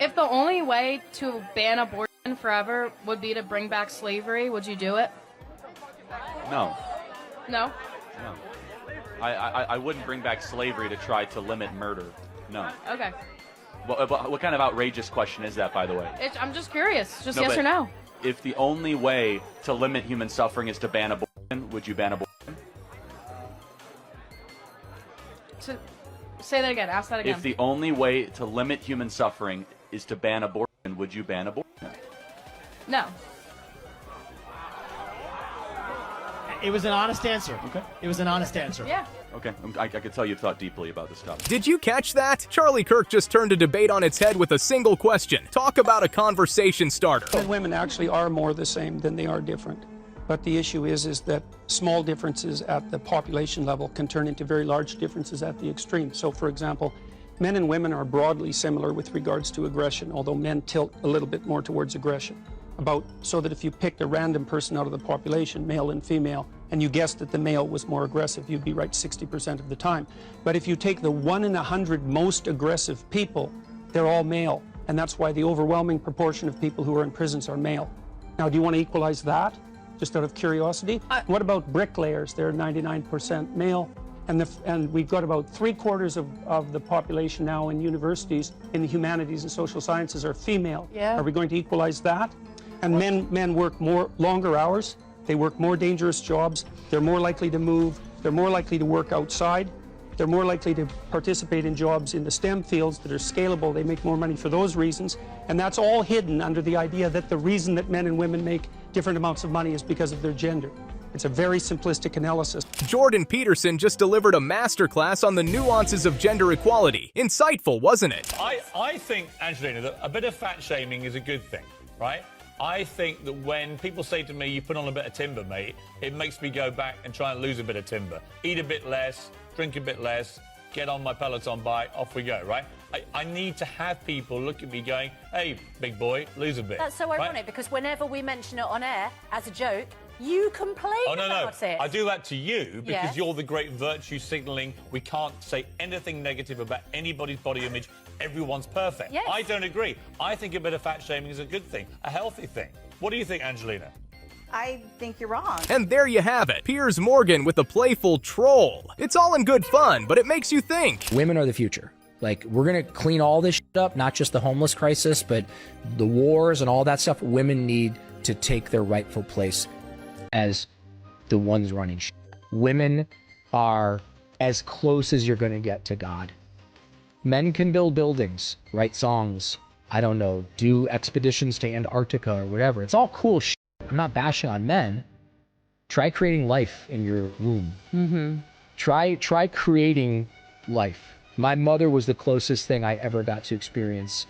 If the only way to ban abortion forever would be to bring back slavery, would you do it? No. No? No. I wouldn't bring back slavery to try to limit murder. No. Okay. What kind of outrageous question is that, by the way? I'm just curious. Just No, yes but or no. If the only way to limit human suffering is to ban abortion, would you ban abortion? Say that again. Ask that again. If the only way to limit human suffering is to ban abortion, would you ban abortion? No. It was an honest answer. Okay. It was an honest answer. Yeah. Okay, I could tell you've thought deeply about this topic. Did you catch that? Charlie Kirk just turned a debate on its head with a single question. Talk about a conversation starter. Men and women actually are more the same than they are different. But the issue is that small differences at the population level can turn into very large differences at the extreme. So, for example, men and women are broadly similar with regards to aggression, although men tilt a little bit more towards aggression. So that if you picked a random person out of the population, male and female, and you guessed that the male was more aggressive, you'd be right 60% of the time. But if you take the 1 in 100 most aggressive people, they're all male. And that's why the overwhelming proportion of people who are in prisons are male. Now, do you want to equalize that? Just out of curiosity? What about bricklayers? They're 99% male. And we've got about 3/4 of the population now in universities in the humanities and social sciences are female. Yeah. Are we going to equalize that? And men work longer hours. They work more dangerous jobs. They're more likely to move. They're more likely to work outside. They're more likely to participate in jobs in the STEM fields that are scalable. They make more money for those reasons. And that's all hidden under the idea that the reason that men and women make different amounts of money is because of their gender. It's a very simplistic analysis. Jordan Peterson just delivered a masterclass on the nuances of gender equality. Insightful, wasn't it? I think, Angelina, that a bit of fat shaming is a good thing, right? I think that when people say to me, you put on a bit of timber, mate, it makes me go back and try and lose a bit of timber. Eat a bit less, drink a bit less, get on my Peloton bike, off we go, right? I need to have people look at me going, hey, big boy, lose a bit. That's so ironic, right? because whenever we mention it on air as a joke, you complain about it. I do that to you because Yes. you're the great virtue signalling. We can't say anything negative about anybody's body image. Everyone's perfect. Yes. I don't agree. I think a bit of fat shaming is a good thing, a healthy thing. What do you think, Angelina? I think you're wrong. And there you have it. Piers Morgan with a playful troll. It's all in good fun, but it makes you think. Women are the future. Like, we're going to clean all this shit up, not just the homeless crisis, but the wars and all that stuff. Women need to take their rightful place as the ones running shit. Women are as close as you're going to get to God. Men can build buildings, write songs, I don't know, do expeditions to Antarctica or whatever. It's all cool shit. I'm not bashing on men. Try creating life in your womb. Mm-hmm. Try creating life. My mother was the closest thing I ever got to experience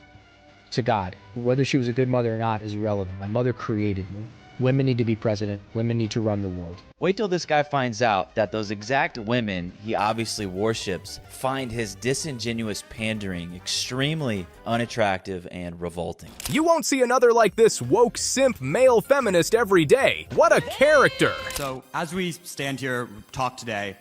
to God. Whether she was a good mother or not is irrelevant. My mother created me. Women need to be president. Women need to run the world. Wait till this guy finds out that those exact women he obviously worships find his disingenuous pandering extremely unattractive and revolting. You won't see another like this woke simp male feminist every day. What a character. So as we stand here, talk today,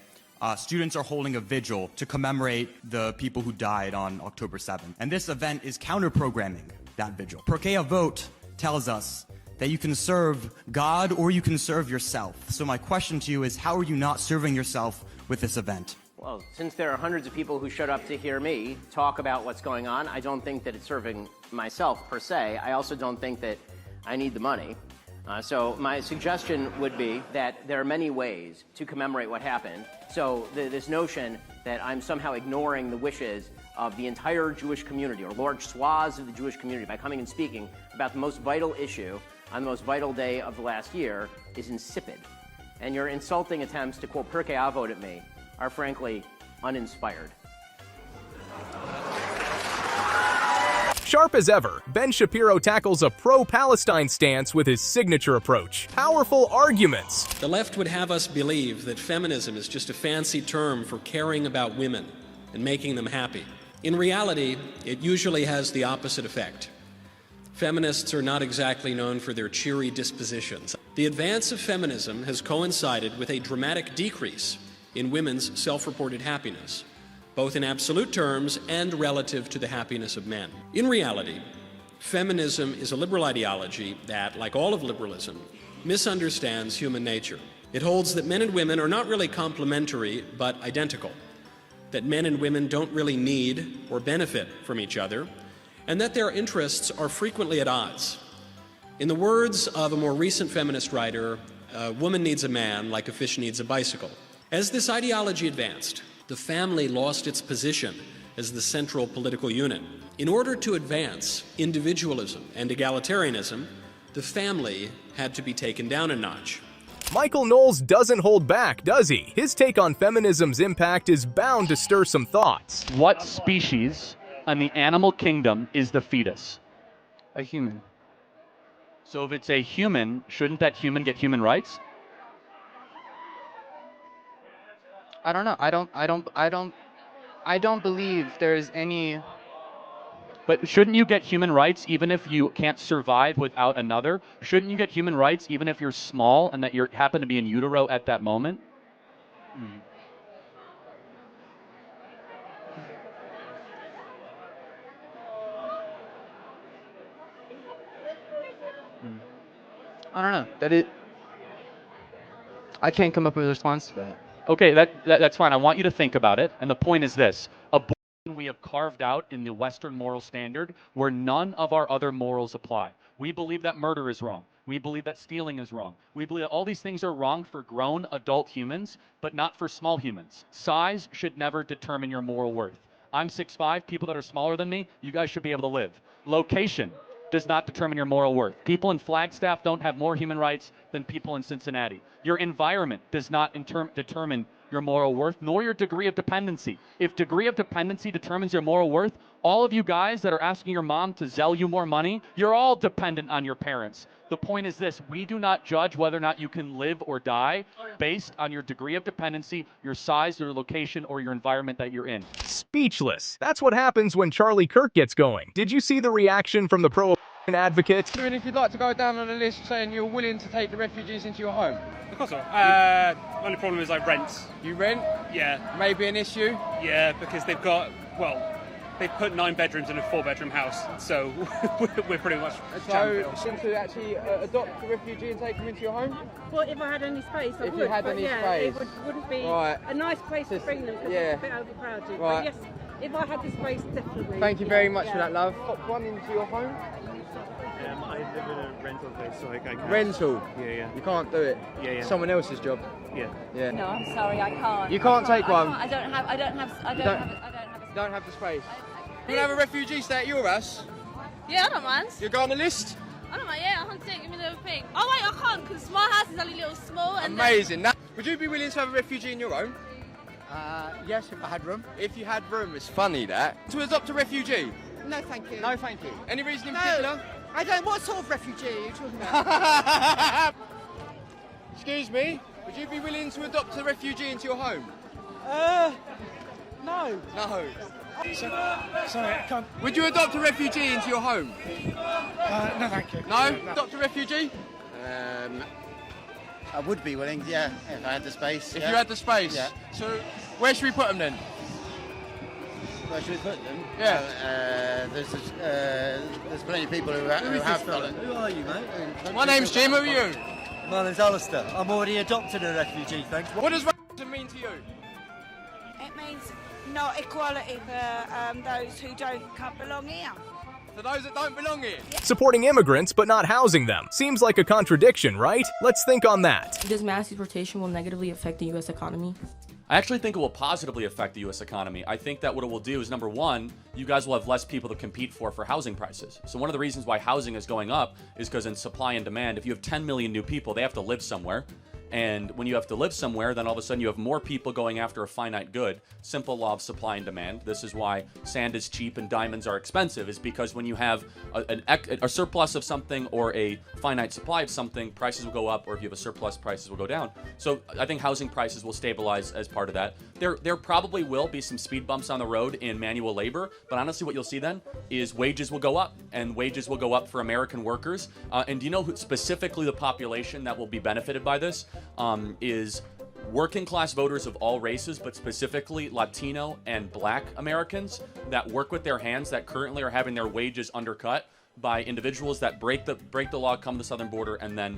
students are holding a vigil to commemorate the people who died on October 7th. And this event is counter-programming that vigil. Porque vote tells us that you can serve God or you can serve yourself. So my question to you is, how are you not serving yourself with this event? Well, since there are hundreds of people who showed up to hear me talk about what's going on, I don't think that it's serving myself per se. I also don't think that I need the money. So my suggestion would be that there are many ways to commemorate what happened. So this notion that I'm somehow ignoring the wishes of the entire Jewish community or large swaths of the Jewish community by coming and speaking about the most vital issue on the most vital day of the last year is insipid. And your insulting attempts to quote Pirkei Avot at me are frankly uninspired. Sharp as ever, Ben Shapiro tackles a pro-Palestine stance with his signature approach. Powerful arguments. The left would have us believe that feminism is just a fancy term for caring about women and making them happy. In reality, it usually has the opposite effect. Feminists are not exactly known for their cheery dispositions. The advance of feminism has coincided with a dramatic decrease in women's self-reported happiness, both in absolute terms and relative to the happiness of men. In reality, Feminism is a liberal ideology that, like all of liberalism, misunderstands human nature. It holds that men and women are not really complementary, but identical, that men and women don't really need or benefit from each other, and that their interests are frequently at odds. In the words of a more recent feminist writer, a woman needs a man like a fish needs a bicycle. As this ideology advanced, the family lost its position as the central political unit. In order to advance individualism and egalitarianism, the family had to be taken down a notch. Michael Knowles doesn't hold back, does he? His take on feminism's impact is bound to stir some thoughts. What species in the animal kingdom is the fetus? A human. So if it's a human, shouldn't that human get human rights? I don't know. I don't believe there's any. But shouldn't you get human rights even if you can't survive without another? Shouldn't you get human rights even if you're small and that you happen to be in utero at that moment? I don't know. I can't come up with a response to that. Okay, that's fine. I want you to think about it. And the point is this. Abortion we have carved out in the Western moral standard where none of our other morals apply. We believe that murder is wrong. We believe that stealing is wrong. We believe that all these things are wrong for grown adult humans, but not for small humans. Size should never determine your moral worth. I'm 6'5". People that are smaller than me, you guys should be able to live. Location does not determine your moral worth. People in Flagstaff don't have more human rights than people in Cincinnati. Your environment does not determine your moral worth, nor your degree of dependency. If degree of dependency determines your moral worth, all of you guys that are asking your mom to Zelle you more money, you're all dependent on your parents. The point is this, we do not judge whether or not you can live or die based on your degree of dependency, your size, your location, or your environment that you're in. Speechless. That's what happens when Charlie Kirk gets going. Did you see the reaction from the pro-abortion advocate? If you'd like to go down on the list saying you're willing to take the refugees into your home. Of course not. Only problem is I rent. You rent? Yeah. Maybe an issue? Yeah, because they've got, they've put 9 bedrooms in a 4-bedroom house, so we're pretty much So, to actually adopt a refugee and take them into your home? Well, if I had any space, I would. If you had any space. It wouldn't be right. a nice place to bring them because it's a bit overcrowded. Right. But yes, if I had the space, definitely. Thank you very much for that, love. Pop one into your home. I live in a rental place, so I can't. Rental? Yeah. You can't do it? Yeah. Someone else's job? Yeah. No, I'm sorry, I can't. You can't take one? I don't have the space. You have a refugee stay at your house? Yeah, I don't mind. You go on the list? I don't mind, yeah, 100%, give me the thing. Oh wait, I can't, because my house is only a little small and amazing. Now, would you be willing to have a refugee in your home? Yes, if I had room. If you had room, it's funny that. To adopt a refugee? No, thank you. No, thank you. Any reason in particular? I don't. What sort of refugee are you talking about? Excuse me, would you be willing to adopt a refugee into your home? No. No. Sorry, I can't. Would you adopt a refugee into your home? No, thank you. No? Adopt a refugee? I would be willing, yeah, if I had the space. If you had the space? Yeah. So, where should we put them then? Where should we put them? Yeah. There's plenty of people who have done it. Who are you, mate? My name's Jim, who are you? My name's Alistair. I'm already adopted a refugee, thanks. What does racism mean to you? It means not equality for those who can't belong here. For those that don't belong here? Supporting immigrants but not housing them. Seems like a contradiction, right? Let's think on that. Does mass deportation will negatively affect the U.S. economy? I actually think it will positively affect the U.S. economy. I think that what it will do is, number one, you guys will have less people to compete for housing prices. So one of the reasons why housing is going up is because in supply and demand, if you have 10 million new people, they have to live somewhere. And when you have to live somewhere, then all of a sudden you have more people going after a finite good. Simple law of supply and demand. This is why sand is cheap and diamonds are expensive, is because when you have a surplus of something or a finite supply of something, prices will go up, or if you have a surplus, prices will go down. So I think housing prices will stabilize as part of that. There probably will be some speed bumps on the road in manual labor, but honestly what you'll see then is wages will go up, and wages will go up for American workers. And do you know who, specifically the population that will be benefited by this? Is working class voters of all races, but specifically Latino and Black Americans that work with their hands, that currently are having their wages undercut. by individuals that break the law, come to the southern border, and then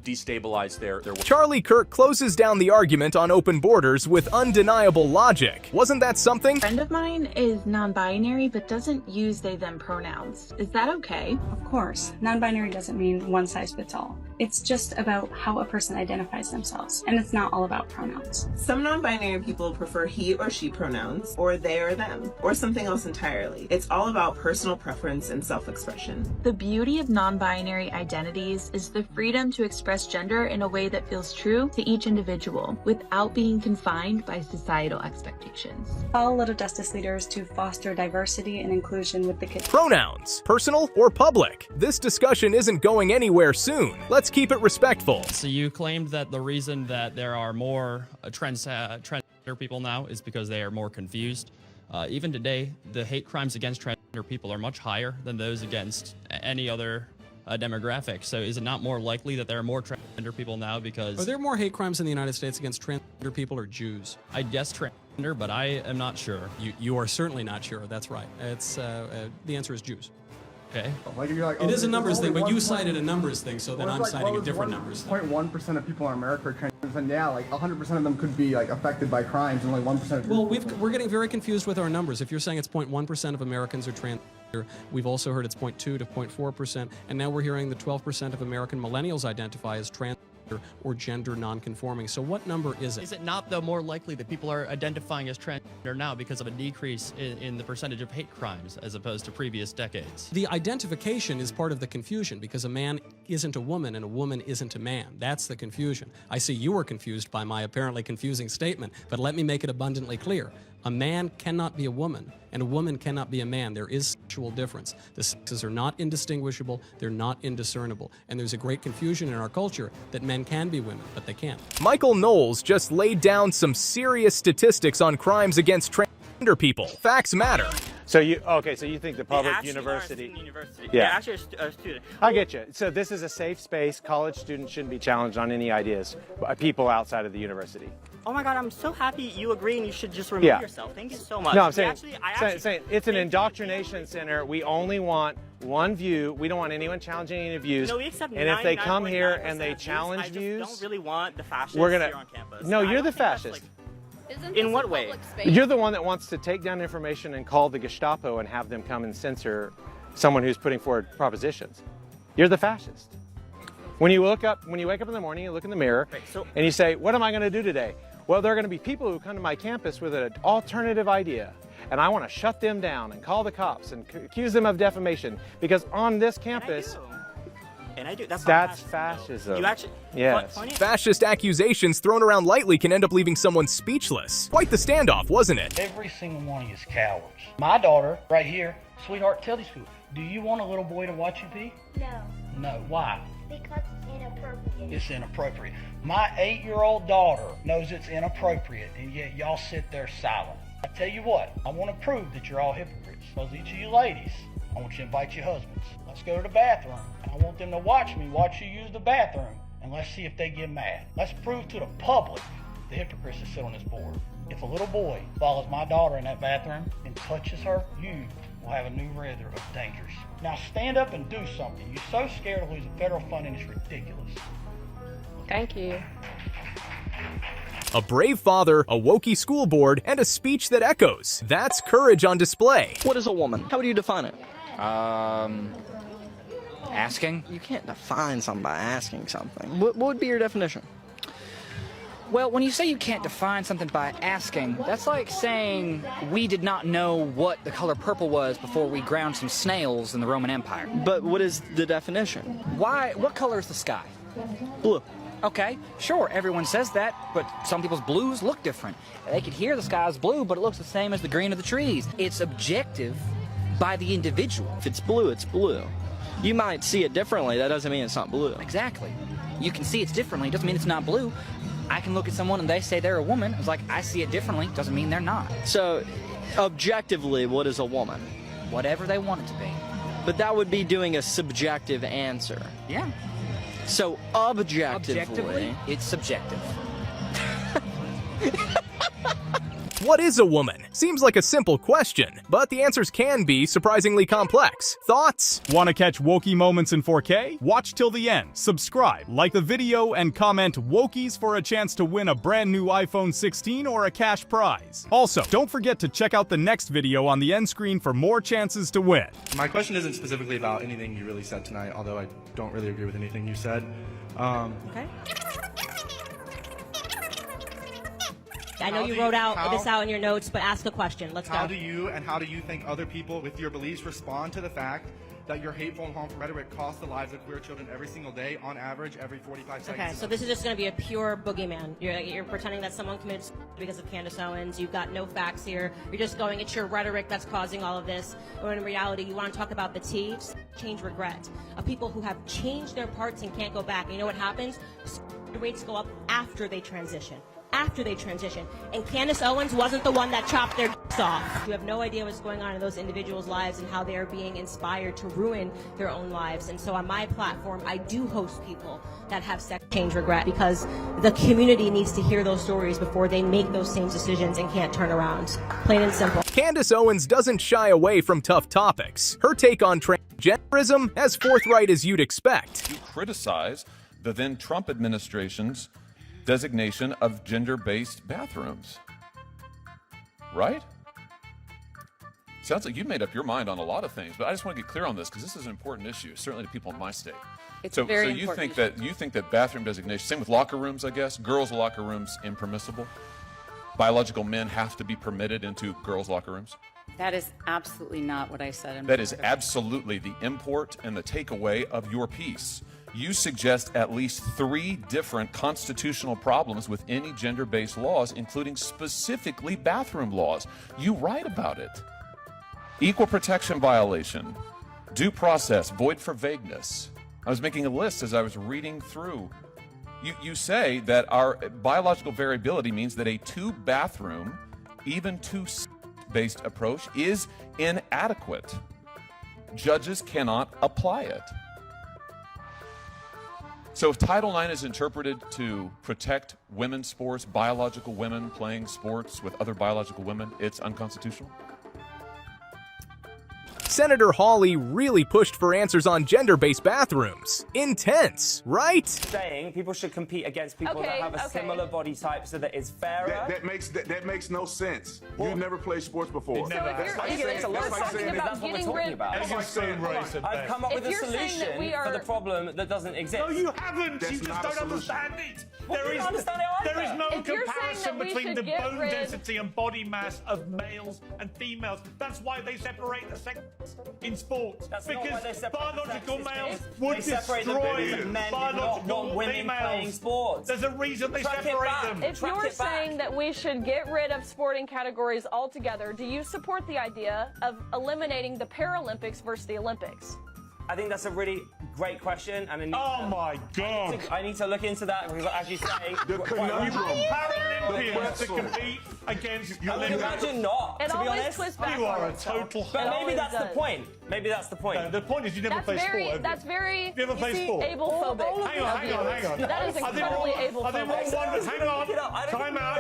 destabilize their Charlie Kirk closes down the argument on open borders with undeniable logic. Wasn't that something? A friend of mine is non-binary but doesn't use they them pronouns. Is that okay? Of course. Non-binary doesn't mean one size fits all. It's just about how a person identifies themselves, and it's not all about pronouns. Some non-binary people prefer he or she pronouns, or they or them, or something else entirely. It's all about personal preference and self-expression. The beauty of non-binary identities is the freedom to express gender in a way that feels true to each individual without being confined by societal expectations. Follow Little Justice leaders to foster diversity and inclusion with the kids. Pronouns, personal or public? This discussion isn't going anywhere soon. Let's keep it respectful. So you claimed that the reason that there are more transgender people now is because they are more confused. Even today, the hate crimes against transgender people are much higher than those against any other demographic. So is it not more likely that there are more transgender people now because... Are there more hate crimes in the United States against transgender people or Jews? I guess transgender, but I am not sure. You are certainly not sure. That's right. It's the answer is Jews. Okay. It is a numbers thing, but you cited a numbers thing, so then I'm citing a different numbers thing. 0.1% of people in America are transgenders, and yeah, like 100% of them could be like affected by crimes, and only 1%. Well, we're getting very confused with our numbers. If you're saying it's 0.1% of Americans are transgender, we've also heard it's 0.2 to 0.4%, and now we're hearing that 12% of American millennials identify as transgender or gender non-conforming. So what number is it? Is it not, though, more likely that people are identifying as transgender now because of a decrease in the percentage of hate crimes as opposed to previous decades? The identification is part of the confusion because a man isn't a woman and a woman isn't a man. That's the confusion. I see you were confused by my apparently confusing statement, but let me make it abundantly clear. A man cannot be a woman, and a woman cannot be a man. There is sexual difference. The sexes are not indistinguishable, they're not indiscernible, and there's a great confusion in our culture that men can be women, but they can't. Michael Knowles just laid down some serious statistics on crimes against transgender people. Facts matter. So you think the public university? Yeah, actually a student. I get you. So this is a safe space. College students shouldn't be challenged on any ideas by people outside of the university. Oh my God, I'm so happy you agree, and you should just remove yourself. Thank you so much. No, I'm saying, saying it's an indoctrination center. We only want one view. We don't want anyone challenging any views. No, we accept and if they come here and they challenge views, I just don't really want the fascists we're gonna, here on campus. No, you're the fascist. In what way? You're the one that wants to take down information and call the Gestapo and have them come and censor someone who's putting forward propositions. You're the fascist. When you wake up in the morning, you look in the mirror and you say, what am I going to do today? Well, there are going to be people who come to my campus with an alternative idea, and I want to shut them down and call the cops and accuse them of defamation because on this campus... And I do. That's fascism. You actually, yes. Fascist accusations thrown around lightly can end up leaving someone speechless. Quite the standoff, wasn't it? Every single one of you is cowards. My daughter, right here, sweetheart, tell these people, do you want a little boy to watch you pee? No. No. Why? Because it's inappropriate. It's inappropriate. My 8-year-old daughter knows it's inappropriate, and yet y'all sit there silent. I tell you what, I want to prove that you're all hypocrites. Because each of you ladies, I want you to invite your husbands. Let's go to the bathroom. I want them to watch me watch you use the bathroom, and let's see if they get mad. Let's prove to the public the hypocrites that sit on this board. If a little boy follows my daughter in that bathroom and touches her, you will have a new rather of dangers. Now stand up and do something. You're so scared of losing federal funding, it's ridiculous. Thank you. A brave father, a wokey school board, and a speech that echoes. That's courage on display. What is a woman? How would you define it? Asking? You can't define something by asking something. What would be your definition? Well, when you say you can't define something by asking, that's like saying we did not know what the color purple was before we ground some snails in the Roman Empire. But what is the definition? Why? What color is the sky? Blue. Okay, sure, everyone says that, but some people's blues look different. They could hear the sky's blue, but it looks the same as the green of the trees. It's objective by the individual. If it's blue, it's blue. You might see it differently, that doesn't mean it's not blue. Exactly. You can see it differently, doesn't mean it's not blue. I can look at someone and they say they're a woman. It's like, I see it differently, doesn't mean they're not. So, objectively, what is a woman? Whatever they want it to be. But that would be doing a subjective answer. Yeah. So, objectively it's subjective. What is a woman? Seems like a simple question, but the answers can be surprisingly complex. Thoughts? Want to catch wokey moments in 4K? Watch till the end, subscribe, like the video, and comment "Wokies" for a chance to win a brand new iPhone 16 or a cash prize. Also, don't forget to check out the next video on the end screen for more chances to win. My question isn't specifically about anything you really said tonight, although I don't really agree with anything you said. Okay. I know you wrote this out in your notes, but ask a question. Let's go. How do you think other people with your beliefs respond to the fact that your hateful and harmful rhetoric costs the lives of queer children every single day, on average, every 45 seconds? Okay, so this is just going to be a pure boogeyman. You're pretending that someone committed because of Candace Owens. You've got no facts here. You're just going, it's your rhetoric that's causing all of this. When in reality, you want to talk about the T, change regret, of people who have changed their parts and can't go back. And you know what happens? Rates go up after they transition. And Candace Owens wasn't the one that chopped their dicks off. You have no idea what's going on in those individuals' lives and how they're being inspired to ruin their own lives. And so on my platform, I do host people that have sex change regret, because the community needs to hear those stories before they make those same decisions and can't turn around. Plain and simple. Candace Owens doesn't shy away from tough topics. Her take on transgenderism as forthright as you'd expect. You criticize the then Trump administration's designation of gender-based bathrooms, right? Sounds like you've made up your mind on a lot of things, but I just want to get clear on this because this is an important issue, certainly to people in my state. It's very you think that bathroom designation, same with locker rooms, I guess, girls' locker rooms impermissible? Biological men have to be permitted into girls' locker rooms? That is absolutely not what I said. That is absolutely the import and the takeaway of your piece. You suggest at least 3 different constitutional problems with any gender-based laws, including specifically bathroom laws. You write about it. Equal protection violation, due process, void for vagueness. I was making a list as I was reading through. You say that our biological variability means that a 2-bathroom, even 2-based approach is inadequate. Judges cannot apply it. So if Title IX is interpreted to protect women's sports, biological women playing sports with other biological women, it's unconstitutional? Senator Hawley really pushed for answers on gender-based bathrooms. Intense, right? Saying people should compete against people that have a similar body type so that it's fairer. That makes no sense. You've never played sports before. Never. That's what we're talking about. I've come up with a solution for the problem that doesn't exist. No, you haven't. You just don't understand it. There is no comparison between the bone density and body mass of males and females. That's why they separate the sexes in sports. Because biological males would destroy biological females. Sports. There's a reason they separate them. If you're saying that we should get rid of sporting categories altogether, do you support the idea of eliminating the Paralympics versus the Olympics? I think that's a really great question, and my God! I need to look into that because, as you say, the conundrum. Paralympians to compete against Olympics. Imagine not. It to be always honest, twists back. You are a total. But maybe that's the point. Maybe that's the point. No, the point is you never play sport. That's very. You never play sport. Ablephobic. Hang on. That is incredibly ablephobic.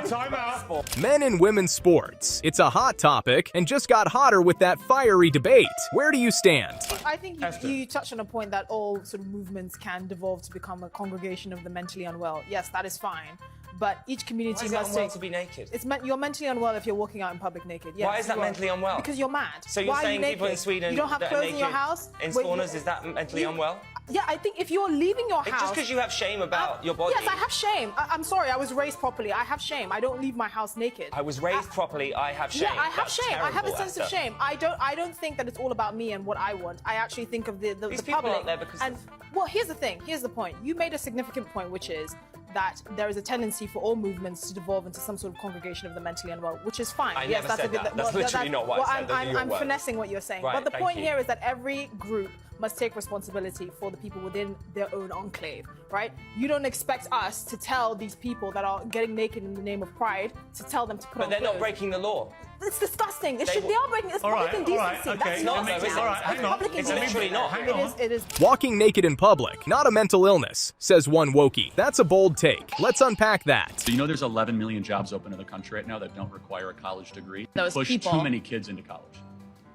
Time out. Men and women's sports. It's a hot topic and just got hotter with that fiery debate. Where do you stand? I think you touched on a point that all sort of movements can devolve to become a congregation of the mentally unwell. Yes, that is fine. But each community must take... unwell to be naked? You're mentally unwell if you're walking out in public naked. Yes, why is that mentally unwell? Because you're mad. So you're saying people in Sweden you don't have that clothes are naked in your house? in saunas, is that mentally unwell? Yeah, I think if you're leaving your house... Just because you have shame about your body. Yes, I have shame. I'm sorry, I was raised properly. I have shame. I don't leave my house naked. I was raised properly. I have shame. Yeah, I have shame. Terrible, I have a sense of shame. I don't think that it's all about me and what I want. I actually think of the people public. out there because well, here's the thing. Here's the point. You made a significant point, which is that there is a tendency for all movements to devolve into some sort of congregation of the mentally unwell, which is fine. That's literally not what I said. I'm finessing what you're saying. Right, but the point here is that every group must take responsibility for the people within their own enclave, right? You don't expect us to tell these people that are getting naked in the name of pride to tell them to put on But they're not clothes. breaking the law. It's disgusting. They are breaking. It's public indecency. That's not It's public It's indecency. literally not. It is. Walking naked in public, not a mental illness, says one wokey. That's a bold take. Let's unpack that. So you know there's 11 million jobs open in the country right now that don't require a college degree. Those Push people. too many kids into college.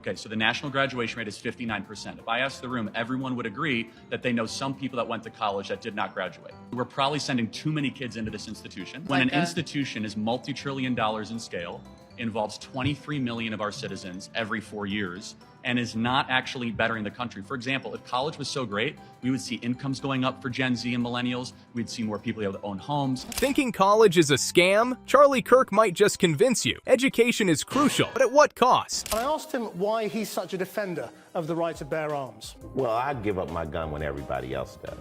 Okay, so the national graduation rate is 59%. If I asked the room, everyone would agree that they know some people that went to college that did not graduate. We're probably sending too many kids into this institution. When an institution is multi-trillion dollars in scale, involves 23 million of our citizens every 4 years, and is not actually bettering the country. For example, if college was so great, we would see incomes going up for Gen Z and millennials. We'd see more people able to own homes. Thinking college is a scam? Charlie Kirk might just convince you. Education is crucial, but at what cost? I asked him why he's such a defender of the right to bear arms. Well, I'd give up my gun when everybody else does.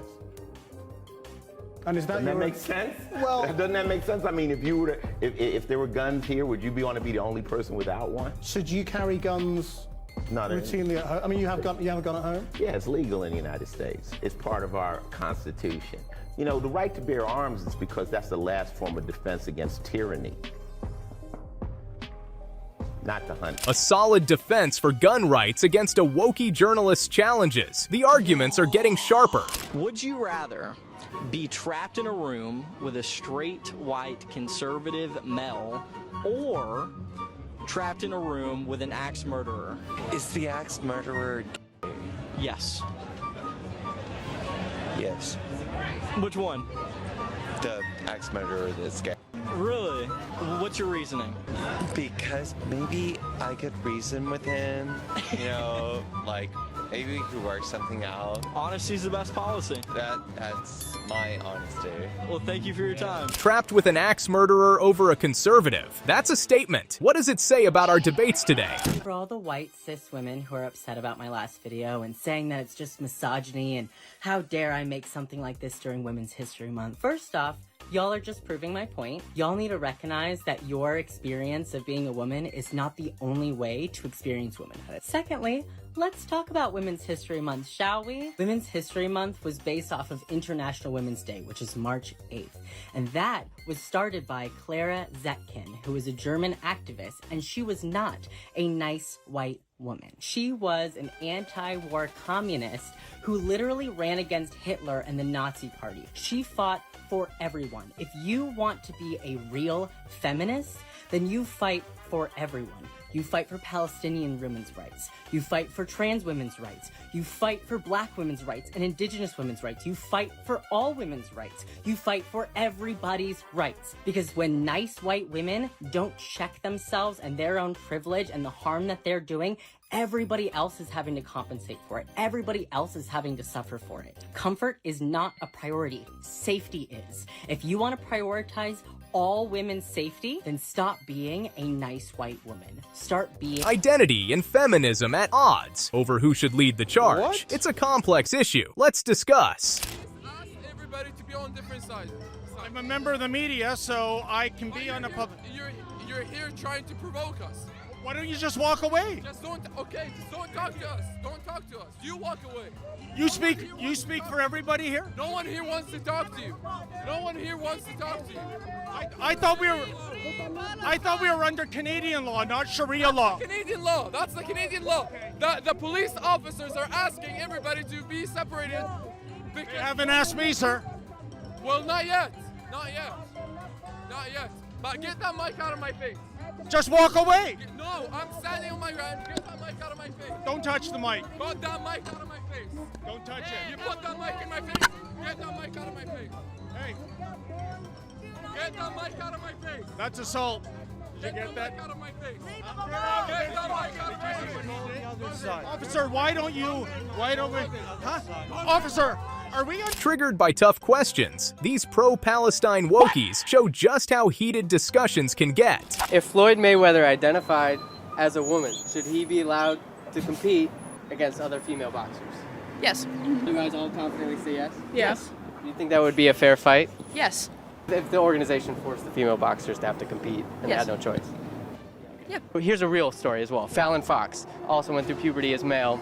And is that Doesn't that make sense? Well, doesn't that make sense? I mean, if you were if there were guns here, would you want to be the only person without one? So do you carry guns routinely at home? I mean, you have a gun at home? Yeah, it's legal in the United States. It's part of our Constitution. You know, the right to bear arms is because that's the last form of defense against tyranny. Not to hunt. A solid defense for gun rights against a wokey journalist's challenges. The arguments are getting sharper. Would you rather be trapped in a room with a straight, white, conservative male, or trapped in a room with an axe murderer? Is the axe murderer gay? Yes. Yes. Which one? The axe murderer that's gay. Really? What's your reasoning? Because maybe I could reason with him, you know, like maybe we could work something out. Honesty's the best policy. That's my honesty. Well, thank you for your time. Trapped with an axe murderer over a conservative. That's a statement. What does it say about our debates today? For all the white cis women who are upset about my last video and saying that it's just misogyny and how dare I make something like this during Women's History Month. First off, y'all are just proving my point. Y'all need to recognize that your experience of being a woman is not the only way to experience womanhood. Secondly, let's talk about Women's History Month, shall we? Women's History Month was based off of International Women's Day, which is March 8th. And that was started by Clara Zetkin, who was a German activist, and she was not a nice white woman. She was an anti-war communist who literally ran against Hitler and the Nazi Party. She fought for everyone. If you want to be a real feminist, then you fight for everyone. You fight for Palestinian women's rights. You fight for trans women's rights. You fight for black women's rights and indigenous women's rights. You fight for all women's rights. You fight for everybody's rights. Because when nice white women don't check themselves and their own privilege and the harm that they're doing, everybody else is having to compensate for it. Everybody else is having to suffer for it. Comfort is not a priority. Safety is. If you want to prioritize all women's safety, then stop being a nice white woman. Start being... Identity and feminism at odds over who should lead the charge. What? It's a complex issue. Let's discuss. Ask everybody to be on different sides. I'm a member of the media, so I can be on a public... You're here trying to provoke us. Why don't you just walk away? Just don't talk to us. Don't talk to us. You walk away. You speak for everybody here? No one here wants to talk to you. No one here wants to talk to you. I thought we were under Canadian law, not Sharia law. Canadian law. That's the Canadian law. The police officers are asking everybody to be separated. You haven't asked me, sir. Well, not yet. Not yet. Not yet. But get that mic out of my face. Just walk away. No, I'm standing on my ground. Get that mic out of my face. Don't touch the mic. Put that mic out of my face. Don't touch it. You put that mic in my face. Get that mic out of my face. Hey. Get that mic out of my face. That's assault. Did you get that? Out of my face. Get that mic out of my face. Officer, why don't we? Huh? Officer, are we on? Triggered by tough questions, these pro-Palestine wokies show just how heated discussions can get. If Floyd Mayweather identified as a woman, should he be allowed to compete against other female boxers? Yes. You guys all confidently say yes? Yes. Do you think that would be a fair fight? Yes. If the organization forced the female boxers to have to compete and they had no choice? Yep. But here's a real story as well. Fallon Fox also went through puberty as male.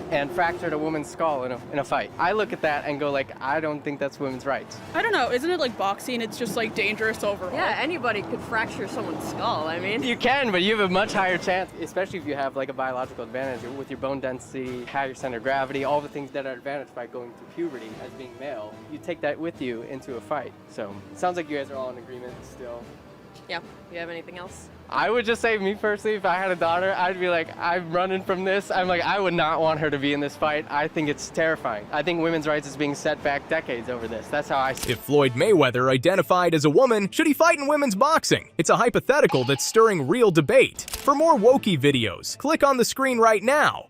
and fractured a woman's skull in a fight. I look at that and go like, I don't think that's women's rights. I don't know, isn't it like boxing? It's just like dangerous overall. Yeah, anybody could fracture someone's skull, I mean. You can, but you have a much higher chance, especially if you have like a biological advantage with your bone density, higher center of gravity, all the things that are advantaged by going through puberty as being male. You take that with you into a fight. So it sounds like you guys are all in agreement still. Yeah, you have anything else? I would just say, me personally, if I had a daughter, I'd be like, I'm running from this. I'm like, I would not want her to be in this fight. I think it's terrifying. I think women's rights is being set back decades over this. That's how I see it. If Floyd Mayweather identified as a woman, should he fight in women's boxing? It's a hypothetical that's stirring real debate. For more wokey videos, click on the screen right now.